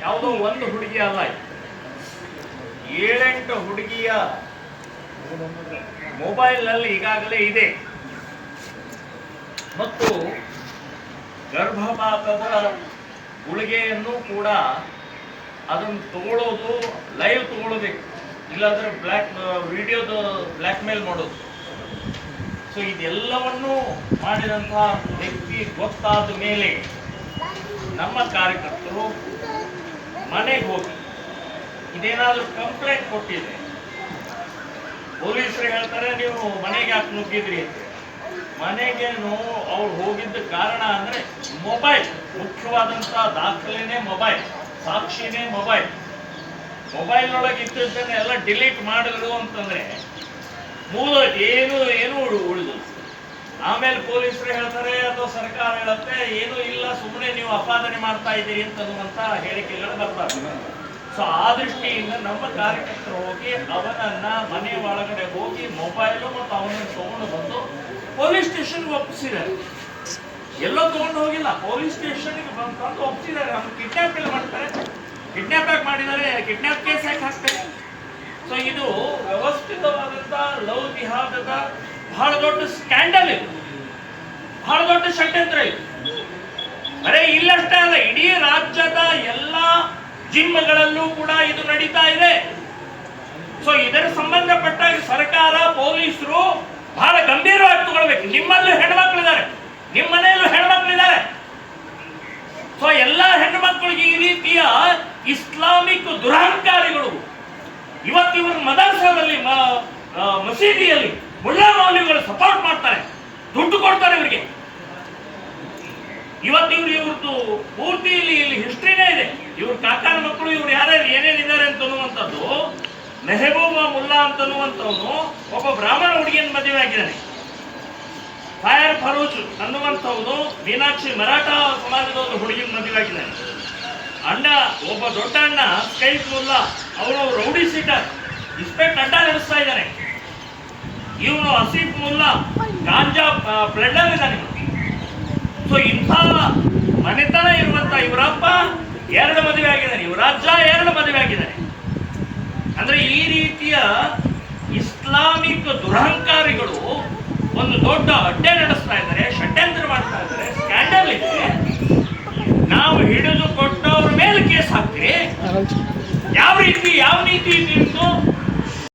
ಯಾವುದೋ ಒಂದು ಹುಡುಗಿ ಅಲ್ಲ, 7-8 ಹುಡುಗಿಯ ಮೊಬೈಲ್ನಲ್ಲಿ ಈಗಾಗಲೇ ಇದೆ. ಮತ್ತು ಗರ್ಭಪಾತದ ಗುಳಿಗೆಯನ್ನು ಕೂಡ ಅದನ್ನು ತಗೊಳ್ಳೋದು, ಲೈವ್ ತಗೊಳ್ಬೇಕು, ಇಲ್ಲಾಂದ್ರೆ ವಿಡಿಯೋದ ಬ್ಲ್ಯಾಕ್ ಮೇಲ್ ಮಾಡೋದು. ಸೊ ಇದೆಲ್ಲವನ್ನು ಮಾಡಿದಂತಹ ವ್ಯಕ್ತಿ ಗೊತ್ತಾದ ಮೇಲೆ ನಮ್ಮ ಕಾರ್ಯಕರ್ತರು ಮನೆಗೆ ಹೋಗಿ ಇದೇನಾದ್ರೂ ಕಂಪ್ಲೇಂಟ್ ಕೊಟ್ಟಿದೆ, ಪೊಲೀಸರು ಹೇಳ್ತಾರೆ ನೀವು ಮನೆಗೆ ಯಾಕೆ ನುಗ್ಗಿದ್ರಿ ಅಂತ. ಮನೆಗೇನು ಅವ್ರು ಹೋಗಿದ್ದ ಕಾರಣ ಅಂದ್ರೆ ಮೊಬೈಲ್, ಮುಖ್ಯವಾದಂತಹ ದಾಖಲೆನೇ ಮೊಬೈಲ್, ಸಾಕ್ಷಿನೇ ಮೊಬೈಲ್. ಮೊಬೈಲ್ನೊಳಗೆ ಇದ್ದದ್ದನ್ನ ಎಲ್ಲ ಡಿಲೀಟ್ ಮಾಡಿದ್ರು ಅಂತಂದ್ರೆ ಏನು ಉಳಿದು. ಆಮೇಲೆ ಪೊಲೀಸರು ಹೇಳ್ತಾರೆ ಅಥವಾ ಸರ್ಕಾರ ಹೇಳುತ್ತೆ ಏನೂ ಇಲ್ಲ, ಸುಮ್ಮನೆ ನೀವು ಅಪಾದನೆ ಮಾಡ್ತಾ ಇದ್ದೀರಿ ಅಂತನ್ನುವಂತ ಹೇಳಿಕೆಗಳು ಬರ್ತಾರೆ. ಸೊ ಆ ದೃಷ್ಟಿಯಿಂದ ನಮ್ಮ ಕಾರ್ಯಕರ್ತರು ಹೋಗಿ ಅವನನ್ನ ಮನೆ ಒಳಗಡೆ ಹೋಗಿ ಮೊಬೈಲು ಮತ್ತು ಅವನನ್ನು ತಗೊಂಡು ಬಂದು ಪೊಲೀಸ್ ಸ್ಟೇಷನ್ಗೆ ಒಪ್ಪಿಸಿದ್ದಾರೆ. ಎಲ್ಲೋ ತಗೊಂಡು ಹೋಗಿಲ್ಲ, ಪೊಲೀಸ್ ಸ್ಟೇಷನ್ಗೆ ಬಂದು ಒಪ್ಪಿಸಿದ್ದಾರೆ. ಅವ್ನು ಕಿಡ್ನಾಪ್ ಎಲ್ಲ ಮಾಡ್ತಾರೆ, ಕಿಡ್ನಾಪ್ ಯಾಕೆ ಮಾಡಿದ್ದಾರೆ, ಕಿಡ್ನಾಪ್ ಕೇಸ್ ಯಾಕೆ ಹಾಕ್ತಾರೆ. ಸೊ ಇದು ವ್ಯವಸ್ಥಿತವಾದಂತ ಲವ್ ಜಿಹಾದದ ಬಹಳ ದೊಡ್ಡ ಸ್ಕ್ಯಾಂಡಲ್, ಇದು ಬಹಳ ದೊಡ್ಡ ಷಡ್ಯಂತ್ರ. ಇದು ಬರೇ ಇಲ್ಲಷ್ಟೇ ಅಲ್ಲ, ಇಡೀ ರಾಜ್ಯದ ಎಲ್ಲಾ ಜಿಮ್ಗಳಲ್ಲೂ ಕೂಡ ಇದು ನಡೀತಾ ಇದೆ. ಸೊ ಇದರ ಸಂಬಂಧಪಟ್ಟ ಸರ್ಕಾರ, ಪೊಲೀಸರು ಬಹಳ ಗಂಭೀರವಾಗಿ ತಗೊಳ್ಬೇಕು. ನಿಮ್ಮಲ್ಲೂ ಹೆಣ್ಮಕ್ಳಿದ್ದಾರೆ, ನಿಮ್ಮ ಮನೆಯಲ್ಲೂ ಹೆಣ್ಮಕ್ಳಿದ್ದಾರೆ. ಸೊ ಎಲ್ಲಾ ಹೆಣ್ಮಕ್ಳಿಗೆ ಈ ರೀತಿಯ ಇಸ್ಲಾಮಿಕ್ ದುರಹಂಕಾರಿಗಳು ಇವತ್ತು ಇವರು ಮದರ್ಸಾದಲ್ಲಿ, ಮಸೀದಿಯಲ್ಲಿ ಮುಲ್ಲಾ ಮೌಲ್ಯಗಳು ಸಪೋರ್ಟ್ ಮಾಡ್ತಾರೆ, ದುಡ್ಡು ಕೊಡ್ತಾರೆ ಇವರಿಗೆ. ಇವತ್ತು ಇವ್ರದ್ದು ಪೂರ್ತಿ ಇಲ್ಲಿ ಹಿಸ್ಟ್ರಿನೇ ಇದೆ. ಇವ್ರ ಕಾಕಾನ ಮಕ್ಕಳು ಇವ್ರು ಯಾರ್ಯಾರು ಏನೇನಿದ್ದಾರೆ ಅಂತನ್ನುವಂಥದ್ದು. ಮೆಹಬೂಬಾ ಮುಲ್ಲಾ ಅಂತನ್ನುವಂಥವನು ಒಬ್ಬ ಬ್ರಾಹ್ಮಣ ಹುಡುಗಿಯನ್ನು ಮದುವೆ ಆಗಿದ್ದಾನೆ. ಫಾಯರ್ ಫರೂಜ್ ಅನ್ನುವಂಥವನು ಮೀನಾಕ್ಷಿ ಮರಾಠ ಸಮಾಜದ ಒಂದು ಹುಡುಗಿಯನ್ನು ಮದುವೆ ಆಗಿದ್ದಾನೆ. ಅಣ್ಣ ಒಬ್ಬ ದೊಡ್ಡ ಅಣ್ಣ ಸ್ಕೈಫ್ ಮುಲ್ಲಾ, ಅವನು ರೌಡಿ ಸೀಟರ್, ಇನ್ಸ್ಪೆಕ್ಟ್ ಅಡ್ಡ ನಡೆಸ್ತಾ ಇದ್ದಾನೆ. ಇವನು ಆಸಿಫ್ ಮುಲ್ಲಾ ಗಾಂಜಾ ಪ್ಲೆಡರ್ ಇದ್ದಾನೆ. ಸೊ ಇಂಥ ಮನೆತನ ಇರುವಂತ ಇವರಪ್ಪ 2 ಮದುವೆ ಆಗಿದ್ದಾನೆ, ಇವರಾಜ್ಜ 2 ಮದುವೆ ಆಗಿದ್ದಾನೆ. ಅಂದ್ರೆ ಈ ರೀತಿಯ ಇಸ್ಲಾಮಿಕ್ ದುರಹಂಕಾರಿಗಳು ಒಂದು ದೊಡ್ಡ